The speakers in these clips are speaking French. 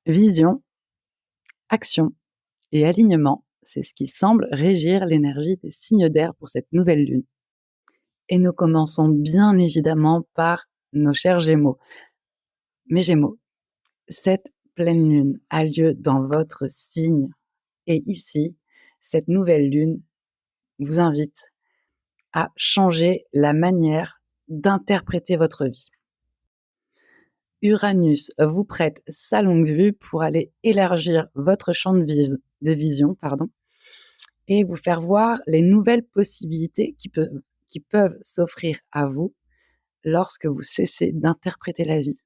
Vision, action et alignement, c'est ce qui semble régir l'énergie des signes d'air pour cette nouvelle lune. Et nous commençons bien évidemment par nos chers Gémeaux. Mes Gémeaux, cette pleine lune a lieu dans votre signe. Et ici, cette nouvelle lune vous invite à changer la manière d'interpréter votre vie. Uranus vous prête sa longue vue pour aller élargir votre champ de vision, et vous faire voir les nouvelles possibilités qui peuvent s'offrir à vous lorsque vous cessez d'interpréter la vie.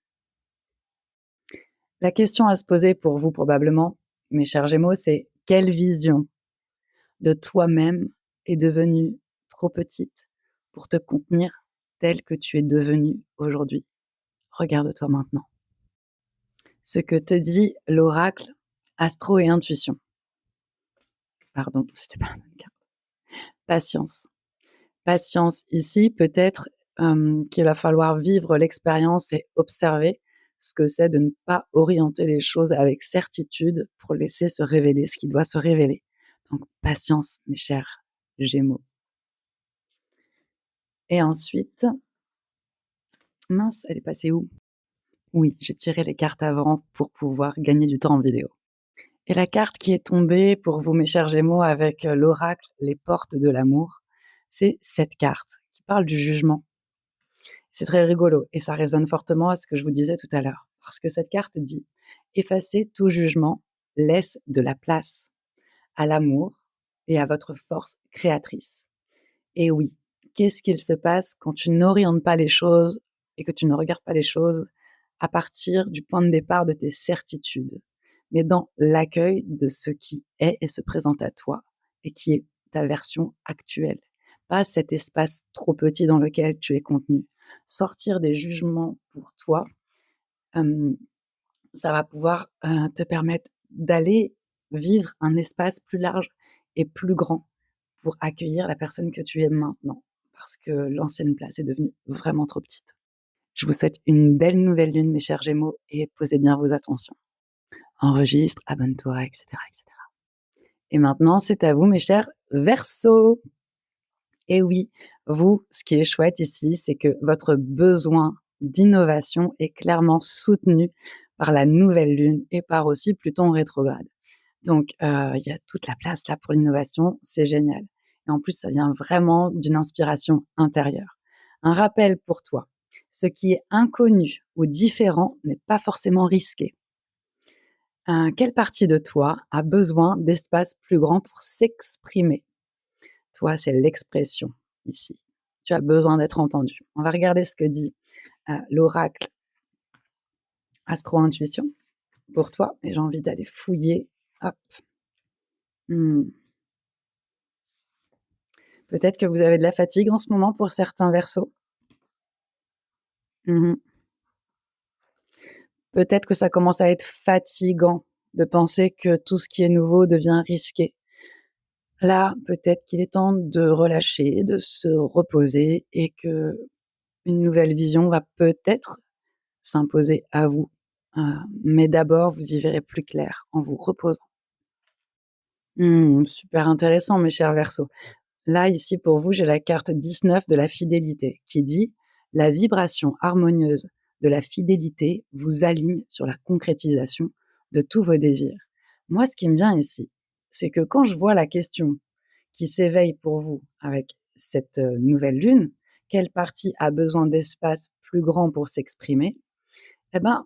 La question à se poser pour vous probablement, mes chers Gémeaux, c'est quelle vision de toi-même est devenue trop petite pour te contenir tel que tu es devenu aujourd'hui. Regarde-toi maintenant. Ce que te dit l'oracle Astro et Intuition. Pardon, c'était pas la bonne carte. Patience. Patience ici, peut-être qu'il va falloir vivre l'expérience et observer ce que c'est de ne pas orienter les choses avec certitude pour laisser se révéler ce qui doit se révéler. Donc, patience, mes chers Gémeaux. Et ensuite, mince, elle est passée où? Oui, j'ai tiré les cartes avant pour pouvoir gagner du temps en vidéo. Et la carte qui est tombée pour vous, mes chers Gémeaux, avec l'oracle Les portes de l'amour, c'est cette carte qui parle du jugement. C'est très rigolo et ça résonne fortement à ce que je vous disais tout à l'heure. Parce que cette carte dit « Effacez tout jugement, laisse de la place à l'amour et à votre force créatrice. » Et oui, qu'est-ce qu'il se passe quand tu n'orientes pas les choses et que tu ne regardes pas les choses à partir du point de départ de tes certitudes, mais dans l'accueil de ce qui est et se présente à toi et qui est ta version actuelle, pas cet espace trop petit dans lequel tu es contenu. Sortir des jugements pour toi, ça va pouvoir te permettre d'aller vivre un espace plus large et plus grand pour accueillir la personne que tu es maintenant, parce que l'ancienne place est devenue vraiment trop petite. Je vous souhaite une belle nouvelle lune, mes chers Gémeaux, et posez bien vos attentions. Enregistre, abonne-toi, etc., etc. Et maintenant, c'est à vous, mes chers Verseaux. Et oui, vous, ce qui est chouette ici, c'est que votre besoin d'innovation est clairement soutenu par la nouvelle lune et par aussi Pluton rétrograde. Donc, il y a toute la place là pour l'innovation, c'est génial. Et en plus, ça vient vraiment d'une inspiration intérieure. Un rappel pour toi, ce qui est inconnu ou différent n'est pas forcément risqué. Quelle partie de toi a besoin d'espace plus grand pour s'exprimer? Toi, c'est l'expression ici. Tu as besoin d'être entendu. On va regarder ce que dit l'oracle Astro-Intuition pour toi. Et j'ai envie d'aller fouiller. Hop. Peut-être que vous avez de la fatigue en ce moment pour certains Verseaux. Peut-être que ça commence à être fatigant de penser que tout ce qui est nouveau devient risqué. Là, peut-être qu'il est temps de relâcher, de se reposer et que une nouvelle vision va peut-être s'imposer à vous. Mais d'abord, vous y verrez plus clair en vous reposant. Super intéressant, mes chers Verseaux. Là, ici, pour vous, j'ai la carte 19 de la fidélité qui dit « La vibration harmonieuse de la fidélité vous aligne sur la concrétisation de tous vos désirs. » Moi, ce qui me vient ici, c'est que quand je vois la question qui s'éveille pour vous avec cette nouvelle lune, quelle partie a besoin d'espace plus grand pour s'exprimer? Eh ben,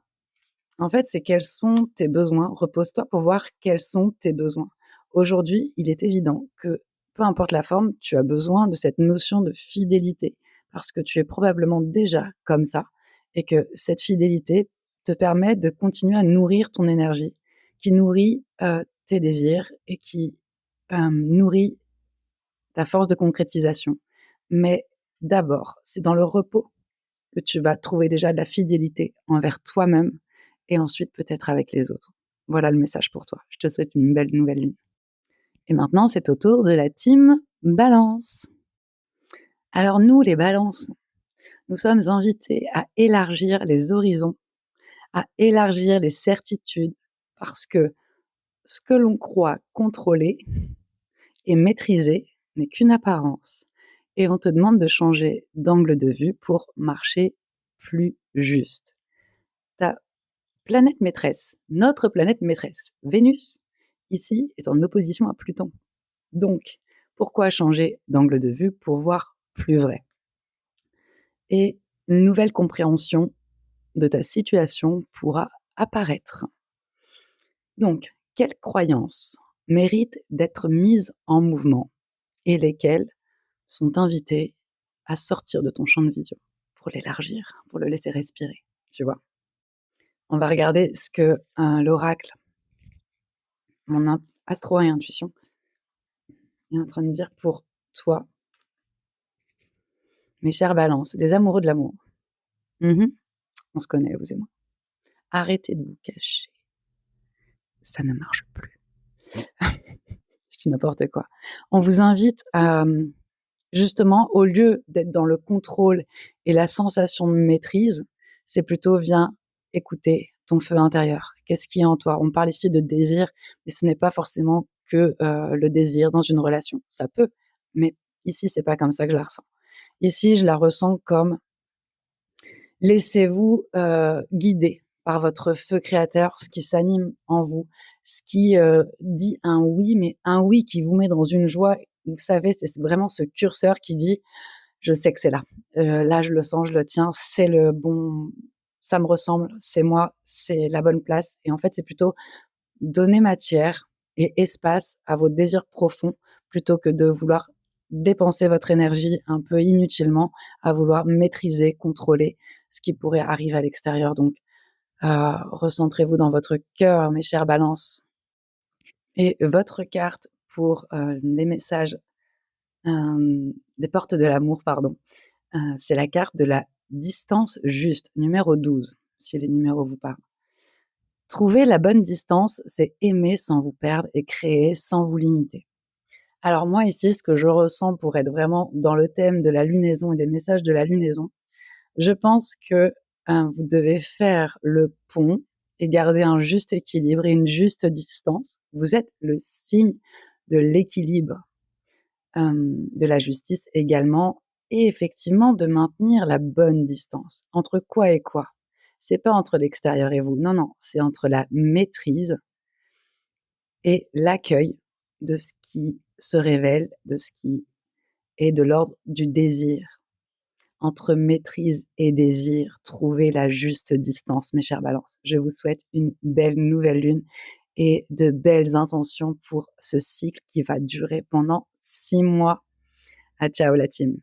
en fait, c'est quels sont tes besoins. Repose-toi pour voir quels sont tes besoins. Aujourd'hui, il est évident que peu importe la forme, tu as besoin de cette notion de fidélité parce que tu es probablement déjà comme ça et que cette fidélité te permet de continuer à nourrir ton énergie, qui nourrit tes désirs et qui nourrit ta force de concrétisation. Mais d'abord, c'est dans le repos que tu vas trouver déjà de la fidélité envers toi-même et ensuite peut-être avec les autres. Voilà le message pour toi. Je te souhaite une belle nouvelle lune. Et maintenant, c'est au tour de la team Balance. Alors nous, les Balances, nous sommes invités à élargir les horizons, à élargir les certitudes, parce que ce que l'on croit contrôler et maîtriser n'est qu'une apparence. Et on te demande de changer d'angle de vue pour marcher plus juste. Ta planète maîtresse, notre planète maîtresse, Vénus, ici, est en opposition à Pluton. Donc, pourquoi changer d'angle de vue pour voir plus vrai? Et une nouvelle compréhension de ta situation pourra apparaître. Donc, quelles croyances méritent d'être mises en mouvement et lesquelles sont invitées à sortir de ton champ de vision pour l'élargir, pour le laisser respirer, tu vois? On va regarder ce que l'oracle, mon astro et intuition, est en train de dire pour toi, mes chers balances, les amoureux de l'amour. On se connaît, vous et moi. Arrêtez de vous cacher. Ça ne marche plus. Je dis n'importe quoi. On vous invite à, justement, au lieu d'être dans le contrôle et la sensation de maîtrise, c'est plutôt viens écouter ton feu intérieur. Qu'est-ce qui est en toi? On parle ici de désir, mais ce n'est pas forcément que le désir dans une relation. Ça peut, mais ici, c'est pas comme ça que je la ressens. Ici, je la ressens comme laissez-vous guider par votre feu créateur, ce qui s'anime en vous, ce qui dit un oui, mais un oui qui vous met dans une joie. Vous savez, c'est vraiment ce curseur qui dit je sais que c'est là. Là, je le sens, je le tiens, c'est le bon, ça me ressemble, c'est moi, c'est la bonne place. Et en fait, c'est plutôt donner matière et espace à vos désirs profonds plutôt que de vouloir dépenser votre énergie un peu inutilement à vouloir maîtriser, contrôler ce qui pourrait arriver à l'extérieur. Donc, recentrez-vous dans votre cœur, mes chères balances. Et votre carte pour les messages des portes de l'amour, pardon, c'est la carte de la distance juste, numéro 12, si les numéros vous parlent. Trouver la bonne distance, c'est aimer sans vous perdre et créer sans vous limiter. Alors moi ici, ce que je ressens pour être vraiment dans le thème de la lunaison et des messages de la lunaison, je pense que vous devez faire le pont et garder un juste équilibre et une juste distance. Vous êtes le signe de l'équilibre, de la justice également, et effectivement de maintenir la bonne distance. Entre quoi et quoi? C'est pas entre l'extérieur et vous, non, non, c'est entre la maîtrise et l'accueil de ce qui se révèle, de ce qui est de l'ordre du désir. Entre maîtrise et désir, trouvez la juste distance, mes chères balances. Je vous souhaite une belle nouvelle lune et de belles intentions pour ce cycle qui va durer pendant 6 mois. À ciao la team.